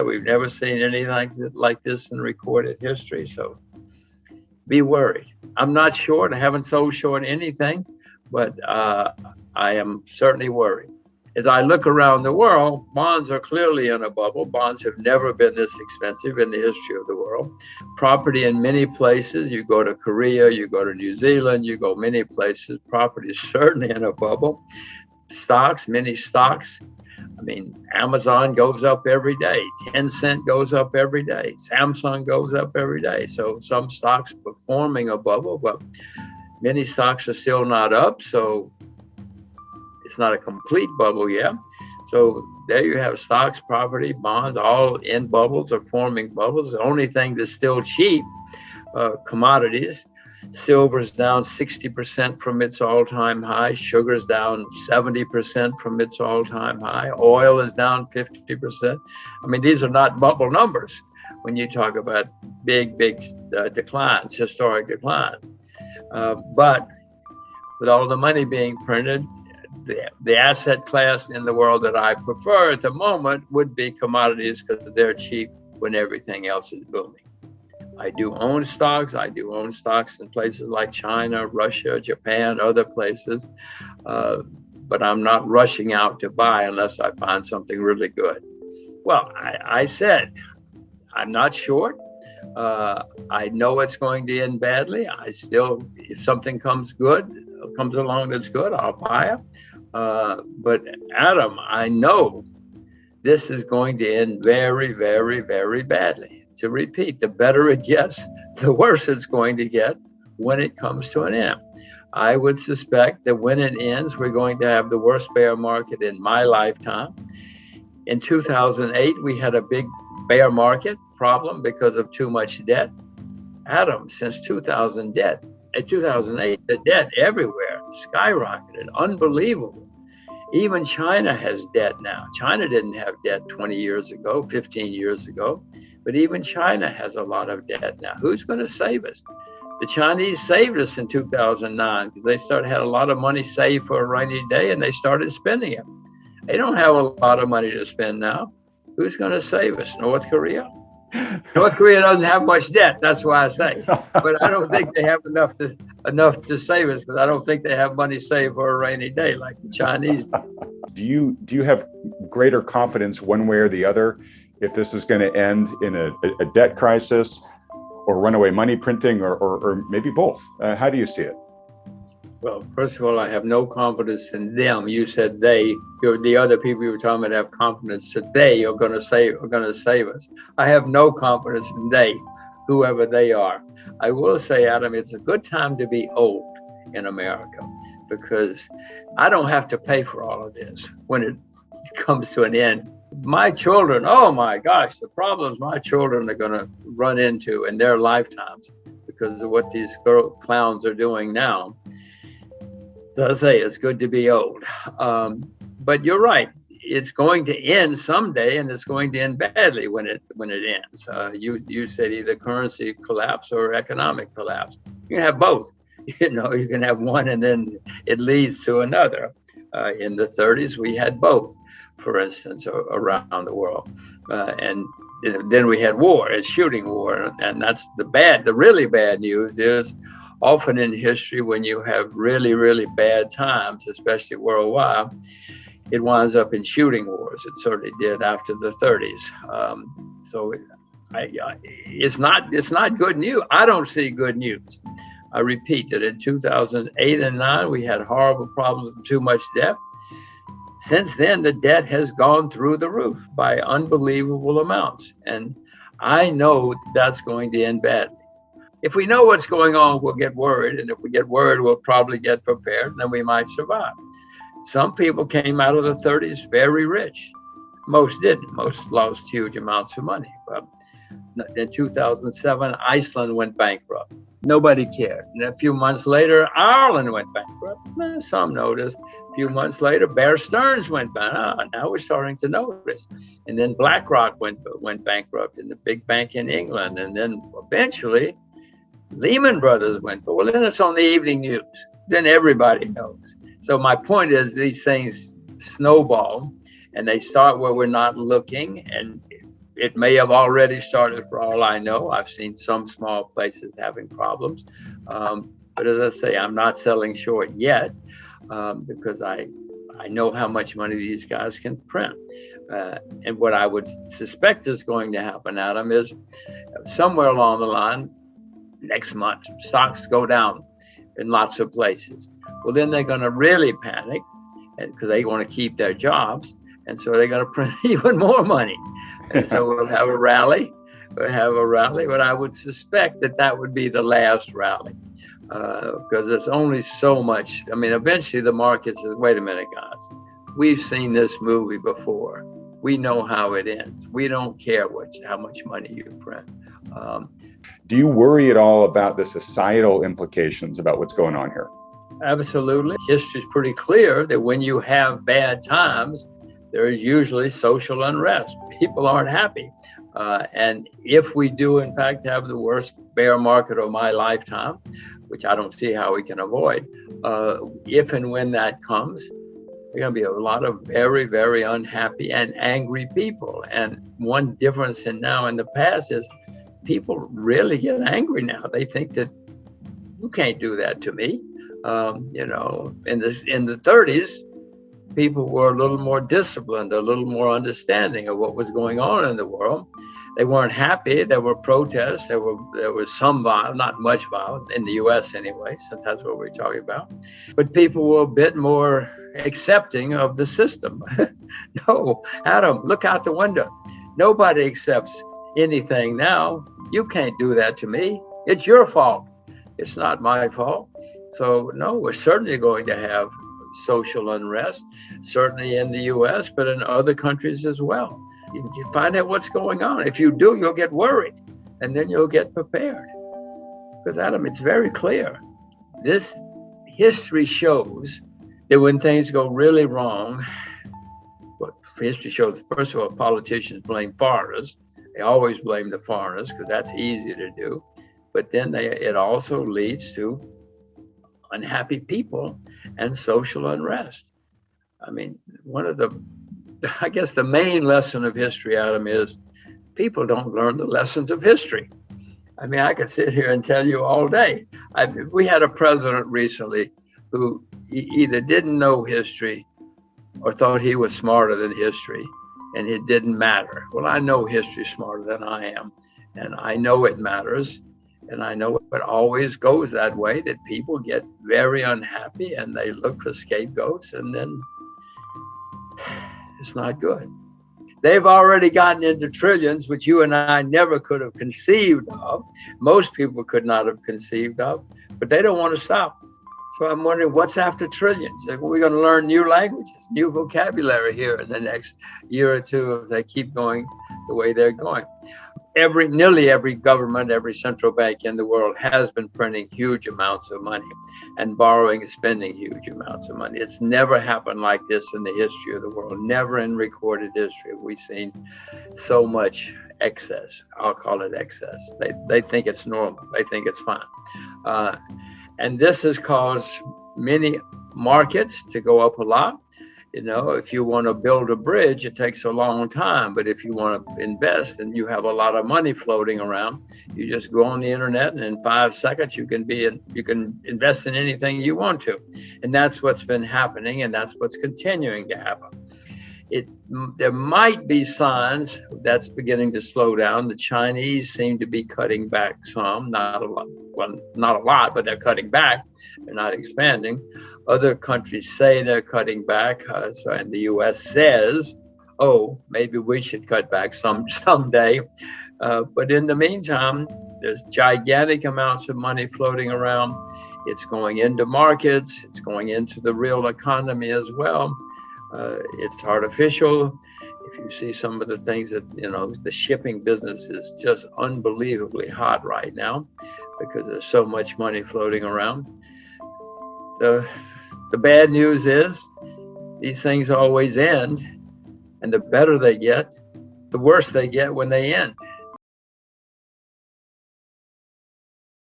We've never seen anything like this in recorded history. So be worried. I'm not short. I haven't sold short anything, but I am certainly worried. As I look around the world, bonds are clearly in a bubble. Bonds have never been this expensive in the history of the world. Property in many places, you go to Korea, you go to New Zealand, you go many places, property is certainly in a bubble. Stocks, many stocks. I mean, Amazon goes up every day. Tencent goes up every day. Samsung goes up every day. So some stocks performing a bubble, but many stocks are still not up. So it's not a complete bubble yet. So there you have stocks, property, bonds, all in bubbles or forming bubbles. The only thing that's still cheap, commodities. Silver's down 60% from its all-time high. Sugar's down 70% from its all-time high. Oil is down 50%. I mean, these are not bubble numbers when you talk about big declines, historic declines. But with all the money being printed, the asset class in the world that I prefer at the moment would be commodities because they're cheap when everything else is booming. I do own stocks. I do own stocks in places like China, Russia, Japan, other places. But I'm not rushing out to buy unless I find something really good. Well, I said, I'm not short. I know it's going to end badly. If something comes along that's good, I'll buy it. But Adam, I know this is going to end very, very, very badly. To repeat, the better it gets, the worse it's going to get when it comes to an end. I would suspect that when it ends, we're going to have the worst bear market in my lifetime. In 2008, we had a big bear market problem because of too much debt. Adam, since 2008, the debt everywhere skyrocketed, unbelievable. Even China has debt now. China didn't have debt 20 years ago, 15 years ago. But even China has a lot of debt now. Who's going to save us? The Chinese saved us in 2009 because they had a lot of money saved for a rainy day and they started spending it. They don't have a lot of money to spend now. Who's going to save us? North Korea? North Korea doesn't have much debt. That's why I say. But I don't think they have enough to save us because I don't think they have money saved for a rainy day like the Chinese do. Do you have greater confidence one way or the other if this is going to end in a debt crisis or runaway money printing or maybe both? How do you see it? Well, first of all, I have no confidence in them. You said they. The other people you were talking about have confidence that they are going to save us. I have no confidence in they, whoever they are. I will say, Adam, it's a good time to be old in America because I don't have to pay for all of this when it comes to an end. My children, oh my gosh, the problems my children are going to run into in their lifetimes because of what these clowns are doing now. So I say it's good to be old. But you're right. It's going to end someday, and it's going to end badly when it ends. You said either currency collapse or economic collapse. You can have both. You can have one, and then it leads to another. In the 30s, we had both, for instance, around the world, and then we had war, a shooting war, and that's the really bad news is often in history when you have really, really bad times, especially worldwide, it winds up in shooting wars. It certainly did after the 30s. So it's not good news. I don't see good news. I repeat that in 2008 and 9, we had horrible problems with too much debt. Since then, the debt has gone through the roof by unbelievable amounts. And I know that's going to end badly. If we know what's going on, we'll get worried. And if we get worried, we'll probably get prepared, and then we might survive. Some people came out of the 30s very rich. Most didn't. Most lost huge amounts of money. But in 2007, Iceland went bankrupt. Nobody cared. And a few months later, Ireland went bankrupt. Some noticed. A few months later, Bear Stearns went bankrupt. Now we're starting to notice. And then BlackRock went bankrupt in the big bank in England. And then eventually, Lehman Brothers went. Well, then it's on the evening news. Then everybody knows. So my point is these things snowball and they start where we're not looking. And It may have already started for all I know. I've seen some small places having problems. But as I say, I'm not selling short yet because I know how much money these guys can print. And what I would suspect is going to happen, Adam, is somewhere along the line, next month, stocks go down in lots of places. Well, then they're going to really panic because they want to keep their jobs. And so they're going to print even more money. And so we'll have a rally. But I would suspect that would be the last rally because there's only so much. I mean, eventually the market says, wait a minute, guys, we've seen this movie before. We know how it ends. We don't care how much money you print. Do you worry at all about the societal implications about what's going on here? Absolutely. History is pretty clear that when you have bad times, there is usually social unrest. People aren't happy. And if we do, in fact, have the worst bear market of my lifetime, which I don't see how we can avoid, if and when that comes, there are going to be a lot of very, very unhappy and angry people. And one difference in now and the past is people really get angry now. They think that you can't do that to me. In the 30s, people were a little more disciplined, a little more understanding of what was going on in the world. They weren't happy. There were protests. There was some violence, not much violence in the U.S. anyway, since that's what we're talking about. But people were a bit more accepting of the system. No, Adam, look out the window. Nobody accepts anything now. You can't do that to me. It's your fault. It's not my fault. So no, we're certainly going to have social unrest, certainly in the U.S., but in other countries as well. You find out what's going on. If you do, you'll get worried, and then you'll get prepared. Because, Adam, it's very clear. This history shows that when things go really wrong, what history shows, first of all, politicians blame foreigners. They always blame the foreigners because that's easy to do. But then it also leads to unhappy people and social unrest. I mean, I guess the main lesson of history, Adam, is people don't learn the lessons of history. I mean, I could sit here and tell you all day. We had a president recently who either didn't know history or thought he was smarter than history, and it didn't matter. Well, I know history smarter than I am, and I know it matters. And I know it always goes that way, that people get very unhappy and they look for scapegoats, and then it's not good. They've already gotten into trillions, which you and I never could have conceived of. Most people could not have conceived of, but they don't want to stop. So I'm wondering what's after trillions. We're going to learn new languages, new vocabulary here in the next year or two if they keep going the way they're going. Nearly every government, every central bank in the world has been printing huge amounts of money and borrowing and spending huge amounts of money. It's never happened like this in the history of the world. Never in recorded history have we seen so much excess. I'll call it excess. They think it's normal. They think it's fine. And this has caused many markets to go up a lot. You know, if you want to build a bridge, it takes a long time. But if you want to invest and you have a lot of money floating around, you just go on the internet and in 5 seconds you can invest in anything you want to. And that's what's been happening, and that's what's continuing to happen. There might be signs that's beginning to slow down. The Chinese seem to be cutting back some, not a lot. Well, not a lot, but they're cutting back. They're not expanding. Other countries say they're cutting back, and the U.S. says, "Oh, maybe we should cut back someday." But in the meantime, there's gigantic amounts of money floating around. It's going into markets. It's going into the real economy as well. It's artificial. If you see some of the things that, the shipping business is just unbelievably hot right now because there's so much money floating around. The bad news is these things always end, and the better they get, the worse they get when they end.